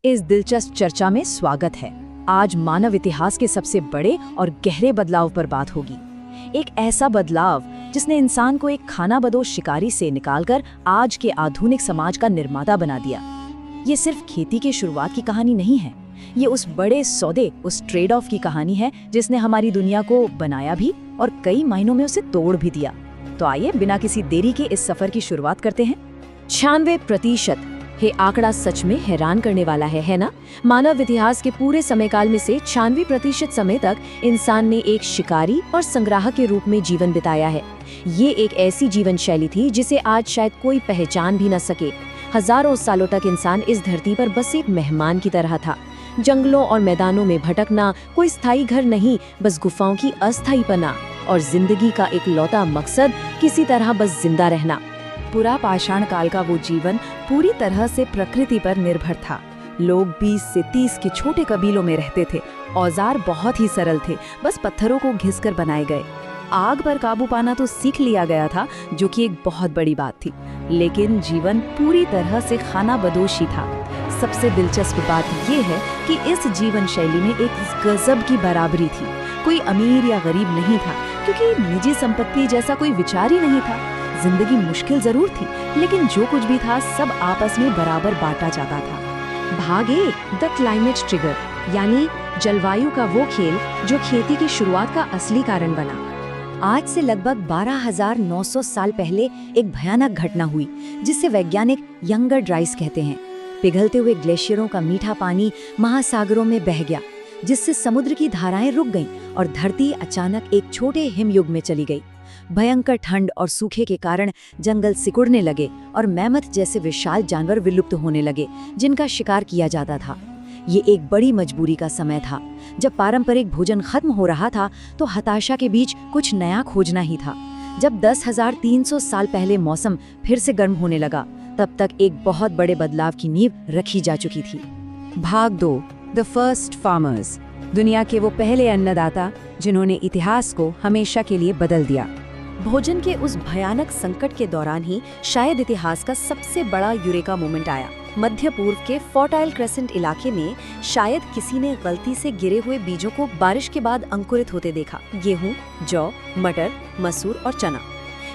इस दिलचस्प चर्चा में स्वागत है। आज मानव इतिहास के सबसे बड़े और गहरे बदलाव पर बात होगी। एक ऐसा बदलाव जिसने इंसान को एक खानाबदोश शिकारी से निकालकर आज के आधुनिक समाज का निर्माता बना दिया। ये सिर्फ खेती की शुरुआत की कहानी नहीं है, ये उस बड़े सौदे, उस ट्रेड ऑफ की कहानी है जिसने हमारी दुनिया को बनाया भी और कई मायनों में उसे तोड़ भी दिया। तो आइए बिना किसी देरी के इस सफर की शुरुआत करते हैं। 96%। ये आंकड़ा सच में हैरान करने वाला है ना? मानव इतिहास के पूरे समयकाल में से 96% समय तक इंसान ने एक शिकारी और संग्राहक के रूप में जीवन बिताया है। ये एक ऐसी जीवन शैली थी जिसे आज शायद कोई पहचान भी न सके। हजारों सालों तक इंसान इस धरती पर बस एक मेहमान की तरह था। जंगलों और मैदानों में भटकना, कोई स्थायी घर नहीं, बस गुफाओं की अस्थायी पनाह, और जिंदगी का एक लौता मकसद किसी तरह बस जिंदा रहना। पूरा पाषाण काल का वो जीवन पूरी तरह से प्रकृति पर निर्भर था। लोग 20 से 30 के छोटे कबीलों में रहते थे। औजार बहुत ही सरल थे, बस पत्थरों को घिसकर बनाए गए। आग पर काबू पाना तो सीख लिया गया था, जो कि एक बहुत बड़ी बात थी, लेकिन जीवन पूरी तरह से खानाबदोशी था। सबसे दिलचस्प बात यह है कि इस जीवन शैली में एक गजब की बराबरी थी। कोई अमीर या गरीब नहीं था, क्योंकि निजी संपत्ति जैसा कोई विचार ही नहीं था। जिंदगी मुश्किल जरूर थी, लेकिन जो कुछ भी था सब आपस में बराबर बांटा जाता था। भाग 1, द क्लाइमेट ट्रिगर, यानी जलवायु का वो खेल जो खेती की शुरुआत का असली कारण बना। आज से लगभग 12,900 साल पहले एक भयानक घटना हुई, जिसे वैज्ञानिक यंगर ड्राइस कहते हैं। पिघलते हुए ग्लेशियरों का मीठा पानी महासागरों में बह गया, जिससे समुद्र की धाराएं रुक गईं और धरती अचानक एक छोटे हिमयुग में चली गई। भयंकर ठंड और सूखे के कारण जंगल सिकुड़ने लगे और मैमथ जैसे विशाल जानवर विलुप्त होने लगे, जिनका शिकार किया जाता था। ये एक बड़ी मजबूरी का समय था। जब पारंपरिक भोजन खत्म हो रहा था, तो हताशा के बीच कुछ नया खोजना ही था। जब 10,300 साल पहले मौसम फिर से गर्म होने लगा, तब तक एक बहुत बड़े बदलाव की नींव रखी जा चुकी थी। भाग 2, द फर्स्ट फार्मर्स, दुनिया के वो पहले अन्नदाता जिन्होंने इतिहास को हमेशा के लिए बदल दिया। भोजन के उस भयानक संकट के दौरान ही शायद इतिहास का सबसे बड़ा यूरेका मोमेंट आया। मध्य पूर्व के फर्टाइल क्रेसेंट इलाके में शायद किसी ने गलती से गिरे हुए बीजों को बारिश के बाद अंकुरित होते देखा। गेहूं, जौ, मटर, मसूर और चना,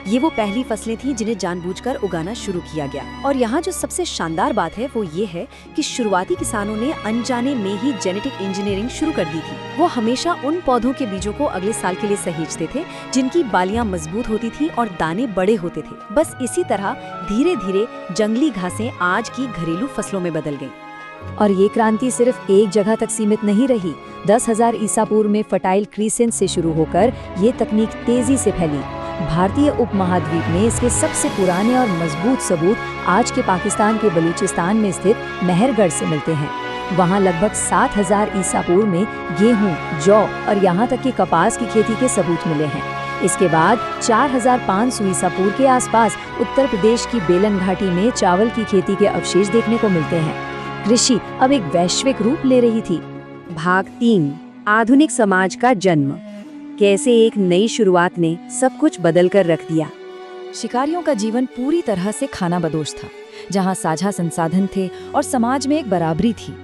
ये वो पहली फसलें थीं जिन्हें जानबूझकर उगाना शुरू किया गया। और यहाँ जो सबसे शानदार बात है वो ये है कि शुरुआती किसानों ने अनजाने में ही जेनेटिक इंजीनियरिंग शुरू कर दी थी। वो हमेशा उन पौधों के बीजों को अगले साल के लिए सहेजते थे जिनकी बालियां मजबूत होती थी और दाने बड़े होते थे। बस इसी तरह धीरे धीरे जंगली घासें आज की घरेलू फसलों में बदल गईं। और ये क्रांति सिर्फ एक जगह तक सीमित नहीं रही। 10,000 ईसा पूर्व में फर्टाइल क्रीसेंट से शुरू होकर ये तकनीक तेजी से फैली। भारतीय उपमहाद्वीप में इसके सबसे पुराने और मजबूत सबूत आज के पाकिस्तान के बलूचिस्तान में स्थित मेहरगढ़ से मिलते हैं। वहाँ लगभग 7,000 ईसा पूर्व में गेहूं, जौ और यहाँ तक कि कपास की खेती के सबूत मिले हैं। इसके बाद 4,500 ईसा पूर्व के आसपास उत्तर प्रदेश की बेलन घाटी में चावल की खेती के अवशेष देखने को मिलते हैं। कृषि अब एक वैश्विक रूप ले रही थी। भाग 3, आधुनिक समाज का जन्म, कैसे एक नई शुरुआत ने सब कुछ बदल कर रख दिया। शिकारियों का जीवन पूरी तरह से खानाबदोश था, जहां साझा संसाधन थे और समाज में एक बराबरी थी।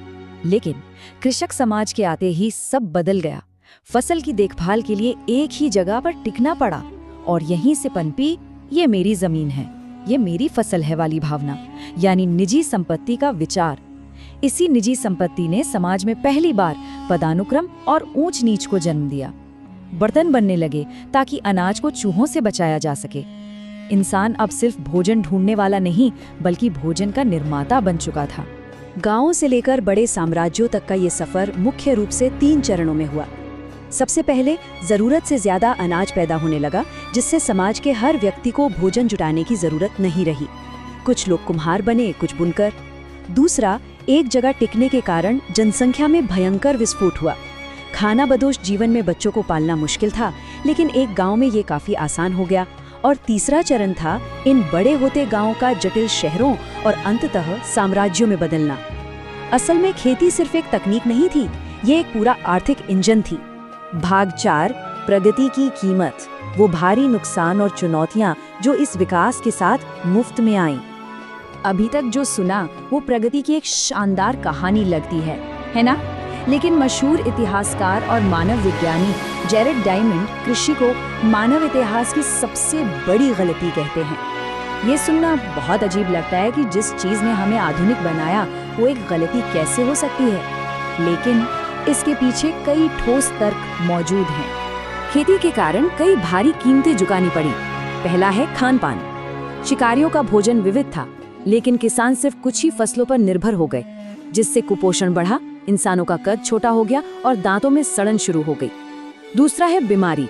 लेकिन कृषक समाज के आते ही सब बदल गया। फसल की देखभाल के लिए एक ही जगह पर टिकना पड़ा और यहीं से पनपी ये मेरी जमीन है, ये मेरी फसल है वाली भावना, यानी निजी संपत्ति का विचार। इसी निजी संपत्ति ने समाज में पहली बार पदानुक्रम और ऊंच नीच को जन्म दिया। बर्तन बनने लगे ताकि अनाज को चूहों से बचाया जा सके। इंसान अब सिर्फ भोजन ढूंढने वाला नहीं, बल्कि भोजन का निर्माता बन चुका था। गांवों से लेकर बड़े साम्राज्यों तक का ये सफर मुख्य रूप से 3 चरणों में हुआ। सबसे पहले जरूरत से ज्यादा अनाज पैदा होने लगा, जिससे समाज के हर व्यक्ति को भोजन जुटाने की जरूरत नहीं रही। कुछ लोग कुम्हार बने, कुछ बुनकर। दूसरा, एक जगह टिकने के कारण जनसंख्या में भयंकर विस्फोट हुआ। खानाबदोश जीवन में बच्चों को पालना मुश्किल था, लेकिन एक गांव में ये काफी आसान हो गया। और तीसरा चरण था इन बड़े होते गांवों का जटिल शहरों और अंततः साम्राज्यों में बदलना। असल में खेती सिर्फ एक तकनीक नहीं थी, ये एक पूरा आर्थिक इंजन थी। भाग 4, प्रगति की कीमत, वो भारी नुकसान और चुनौतियां जो इस विकास के साथ मुफ्त में आईं। अभी तक जो सुना वो प्रगति की एक शानदार कहानी लगती है ना? लेकिन मशहूर इतिहासकार और मानव विज्ञानी जेरेड डायमंड कृषि को मानव इतिहास की सबसे बड़ी गलती कहते हैं। ये सुनना बहुत अजीब लगता है कि जिस चीज़ ने हमें आधुनिक बनाया वो एक गलती कैसे हो सकती है, लेकिन इसके पीछे कई ठोस तर्क मौजूद हैं। खेती के कारण कई भारी कीमतें चुकानी पड़ी। पहला है खान पान। शिकारियों का भोजन विविध था, लेकिन किसान सिर्फ कुछ ही फसलों पर निर्भर हो गए, जिससे कुपोषण बढ़ा, इंसानों का कद छोटा हो गया और दांतों में सड़न शुरू हो गई। दूसरा है बीमारी।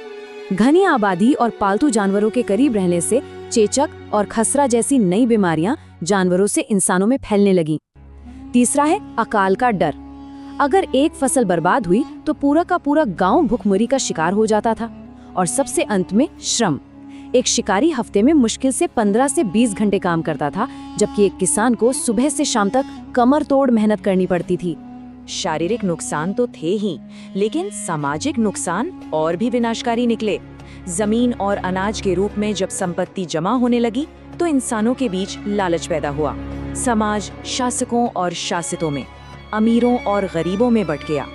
घनी आबादी और पालतू जानवरों के करीब रहने से चेचक और खसरा जैसी नई बीमारियां जानवरों से इंसानों में फैलने लगीं। तीसरा है अकाल का डर। अगर एक फसल बर्बाद हुई तो पूरा का पूरा गांव भुखमरी का शिकार हो जाता था। और सबसे अंत में श्रम। एक शिकारी हफ्ते में मुश्किल से 15 से 20 घंटे काम करता था, जबकि एक किसान को सुबह से शाम तक कमर तोड़ मेहनत करनी पड़ती थी। शारीरिक नुकसान तो थे ही, लेकिन सामाजिक नुकसान और भी विनाशकारी निकले। जमीन और अनाज के रूप में जब संपत्ति जमा होने लगी तो इंसानों के बीच लालच पैदा हुआ। समाज शासकों और शासितों में, अमीरों और गरीबों में बंट गया।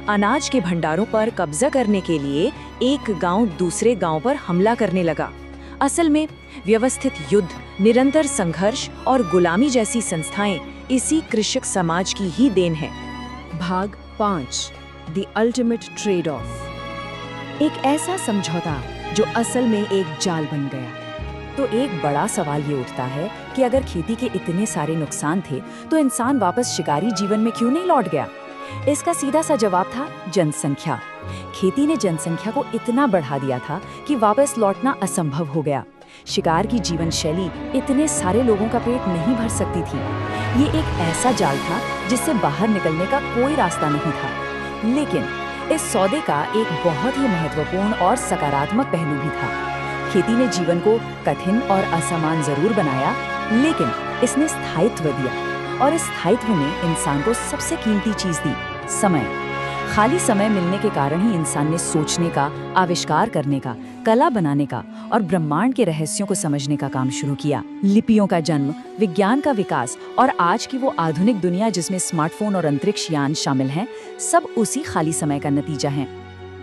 अनाज के भंडारों पर कब्जा करने के लिए एक गांव दूसरे गांव पर हमला करने लगा। असल में व्यवस्थित युद्ध, निरंतर संघर्ष और गुलामी जैसी संस्थाएं इसी कृषक समाज की ही देन है। भाग 5, द अल्टीमेट ट्रेड ऑफ। एक ऐसा समझौता जो असल में एक जाल बन गया। तो एक बड़ा सवाल ये उठता है कि अगर खेती के इतने सारे नुकसान थे तो इंसान वापस शिकारी जीवन में क्यों नहीं लौट गया? इसका सीधा सा जवाब था जनसंख्या। खेती ने जनसंख्या को इतना बढ़ा दिया था कि वापस लौटना असंभव हो गया। शिकार की जीवन शैली इतने सारे लोगों का पेट नहीं भर सकती थी। ये एक ऐसा जाल था जिससे बाहर निकलने का कोई रास्ता नहीं था। लेकिन इस सौदे का एक बहुत ही महत्वपूर्ण और सकारात्मक पहलू भी था। खेती ने जीवन को कठिन और असमान जरूर बनाया, लेकिन इसने स्थायित्व दिया। और इस स्थायित्व ने इंसान को सबसे कीमती चीज दी, समय। खाली समय मिलने के कारण ही इंसान ने सोचने का, आविष्कार करने का, कला बनाने का और ब्रह्मांड के रहस्यों को समझने का काम शुरू किया। लिपियों का जन्म, विज्ञान का विकास और आज की वो आधुनिक दुनिया जिसमें स्मार्टफोन और अंतरिक्ष यान शामिल हैं, सब उसी खाली समय का नतीजा है।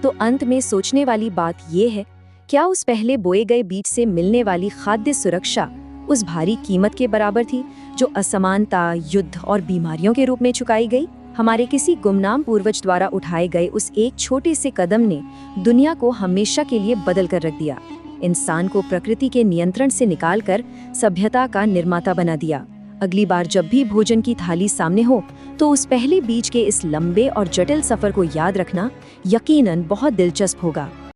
तो अंत में सोचने वाली बात ये है, क्या उस पहले बोए गए बीज से मिलने वाली खाद्य सुरक्षा उस भारी कीमत के बराबर थी जो असमानता, युद्ध और बीमारियों के रूप में चुकाई गई? हमारे किसी गुमनाम पूर्वज द्वारा उठाए गए उस एक छोटे से कदम ने दुनिया को हमेशा के लिए बदल कर रख दिया। इंसान को प्रकृति के नियंत्रण से निकालकर सभ्यता का निर्माता बना दिया। अगली बार जब भी भोजन की थाली सामने हो तो उस पहले बीज के इस लंबे और जटिल सफर को याद रखना यकीनन बहुत दिलचस्प होगा।